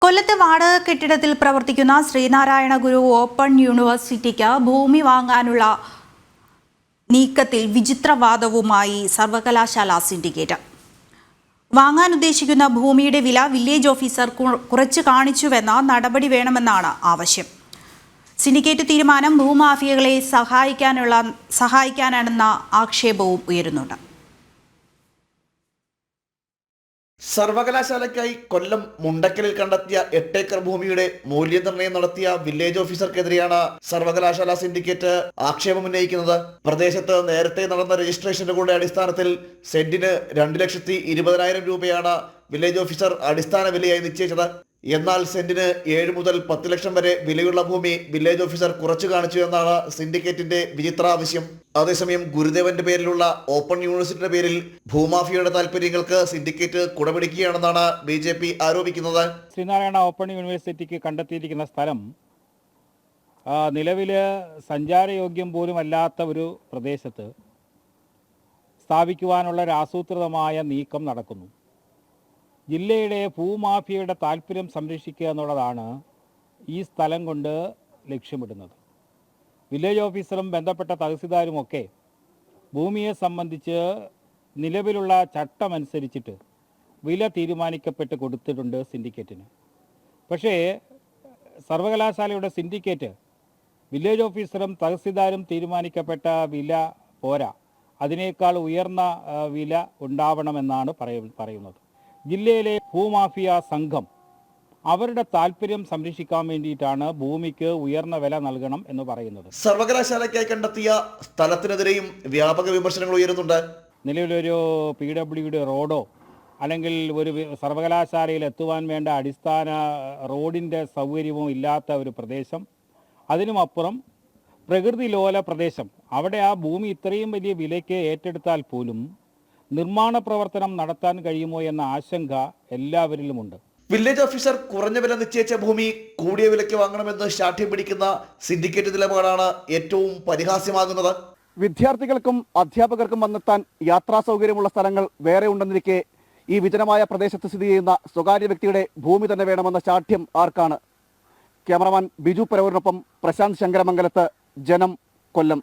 കൊല്ലത്തെ വാടക കെട്ടിടത്തിൽ പ്രവർത്തിക്കുന്ന ശ്രീനാരായണ ഗുരു ഓപ്പൺ യൂണിവേഴ്സിറ്റിക്ക് ഭൂമി വാങ്ങാനുള്ള നീക്കത്തിൽ വിചിത്രവാദവുമായി സർവകലാശാല സിൻഡിക്കേറ്റ്. വാങ്ങാൻ ഉദ്ദേശിക്കുന്ന ഭൂമിയുടെ വില വില്ലേജ് ഓഫീസർ കുറച്ച് കാണിച്ചുവെന്ന നടപടി വേണമെന്നാണ് ആവശ്യം. സിൻഡിക്കേറ്റ് തീരുമാനം ഭൂമാഫിയകളെ സഹായിക്കാനാണെന്ന ആക്ഷേപവും ഉയരുന്നുണ്ട്. സർവകലാശാലയ്ക്കായി കൊല്ലം മുണ്ടക്കലിൽ കണ്ടെത്തിയ 8 ഏക്കർ ഭൂമിയുടെ മൂല്യനിർണ്ണയം നടത്തിയ വില്ലേജ് ഓഫീസർക്കെതിരെയാണ് സർവകലാശാല സിൻഡിക്കേറ്റ് ആക്ഷേപം ഉന്നയിക്കുന്നത്. പ്രദേശത്ത് നേരത്തെ നടന്ന രജിസ്ട്രേഷനുകളുടെ അടിസ്ഥാനത്തിൽ സെന്റിന് 2,20,000 രൂപയാണ് വില്ലേജ് ഓഫീസർ അടിസ്ഥാന വിലയായി നിശ്ചയിച്ചത്. എന്നാൽ സെന്റിന് 7 മുതൽ 10 ലക്ഷം വരെ വിലയുള്ള ഭൂമി വില്ലേജ് ഓഫീസർ കുറച്ചു കാണിച്ചു എന്നാണ് സിൻഡിക്കേറ്റിന്റെ വിചിത്ര ആവശ്യം. അതേസമയം ഗുരുദേവന്റെ പേരിലുള്ള ഓപ്പൺ യൂണിവേഴ്സിറ്റിയുടെ പേരിൽ ഭൂമാഫിയയുടെ താല്പര്യങ്ങൾക്ക് സിൻഡിക്കേറ്റ് കുടപിടിക്കുകയാണെന്നാണ് BJP ആരോപിക്കുന്നത്. ശ്രീനാരായണ ഓപ്പൺ യൂണിവേഴ്സിറ്റിക്ക് കണ്ടെത്തിയിരിക്കുന്ന സ്ഥലം നിലവിൽ സഞ്ചാരയോഗ്യം പോലും അല്ലാത്ത ഒരു പ്രദേശത്ത് സ്ഥാപിക്കുവാനുള്ള ഒരു ആസൂത്രിതമായ നീക്കം നടക്കുന്നു. ജില്ലയുടെ ഭൂമാഫിയയുടെ താല്പര്യം സംരക്ഷിക്കുക എന്നുള്ളതാണ് ഈ സ്ഥലം കൊണ്ട് ലക്ഷ്യമിടുന്നത്. വില്ലേജ് ഓഫീസറും ബന്ധപ്പെട്ട തഹസിൽദാരുമൊക്കെ ഭൂമിയെ സംബന്ധിച്ച് നിലവിലുള്ള ചട്ടമനുസരിച്ചിട്ട് വില തീരുമാനിക്കപ്പെട്ട് കൊടുത്തിട്ടുണ്ട് സിൻഡിക്കേറ്റിന്. പക്ഷേ സർവകലാശാലയുടെ സിൻഡിക്കേറ്റ് വില്ലേജ് ഓഫീസറും തഹസിൽദാരും തീരുമാനിക്കപ്പെട്ട വില പോരാ, അതിനേക്കാൾ ഉയർന്ന വില ഉണ്ടാവണമെന്നാണ് പറയുന്നത്. ജില്ലയിലെ ഭൂമാഫിയ സംഘം അവരുടെ താല്പര്യം സംരക്ഷിക്കാൻ വേണ്ടിയിട്ടാണ് ഭൂമിക്ക് ഉയർന്ന വില നൽകണം എന്ന് പറയുന്നത്. സർവകലാശാലയ്ക്കായി കണ്ടെത്തിയ സ്ഥലത്തിനെതിരെയും വ്യാപക വിമർശനങ്ങൾ ഉയരുന്നുണ്ട്. നിലവിലൊരു PWD റോഡോ അല്ലെങ്കിൽ ഒരു സർവകലാശാലയിൽ എത്തുവാൻ വേണ്ട അടിസ്ഥാന റോഡിൻ്റെ സൗകര്യവും ഇല്ലാത്ത ഒരു പ്രദേശം, അതിനുമപ്പുറം പ്രകൃതി ലോല പ്രദേശം, അവിടെ ആ ഭൂമി ഇത്രയും വലിയ വിലയ്ക്ക് ഏറ്റെടുത്താൽ പോലും നിർമ്മാണ പ്രവർത്തനം നടത്താൻ കഴിയുമോ എന്ന ആശങ്ക എല്ലാവരിലുമുണ്ട്. വില്ലേജ് ഓഫീസർ കുറഞ്ഞ വില നിശ്ചയിച്ച ഭൂമി കൂടിയ വിലയ്ക്ക് വാങ്ങണമെന്ന് ശാഠ്യം പിടിക്കുന്ന സിൻഡിക്കേറ്റ് നിലപാടാണ് ഏറ്റവും പരിഹാസ്യമാകുന്നത്. വിദ്യാർത്ഥികൾക്കും അധ്യാപകർക്കും വന്നെത്താൻ യാത്രാ സൗകര്യമുള്ള സ്ഥലങ്ങൾ വേറെ ഉണ്ടെന്നിരിക്കെ ഈ വിജനമായ പ്രദേശത്ത് സ്ഥിതി ചെയ്യുന്ന സ്വകാര്യ വ്യക്തിയുടെ ഭൂമി തന്നെ വേണമെന്ന ശാഠ്യം ആർക്കാണ്? ക്യാമറമാൻ ബിജു പരവൂരിനൊപ്പം പ്രശാന്ത് ശങ്കരമംഗലത്ത്, ജനം, കൊല്ലം.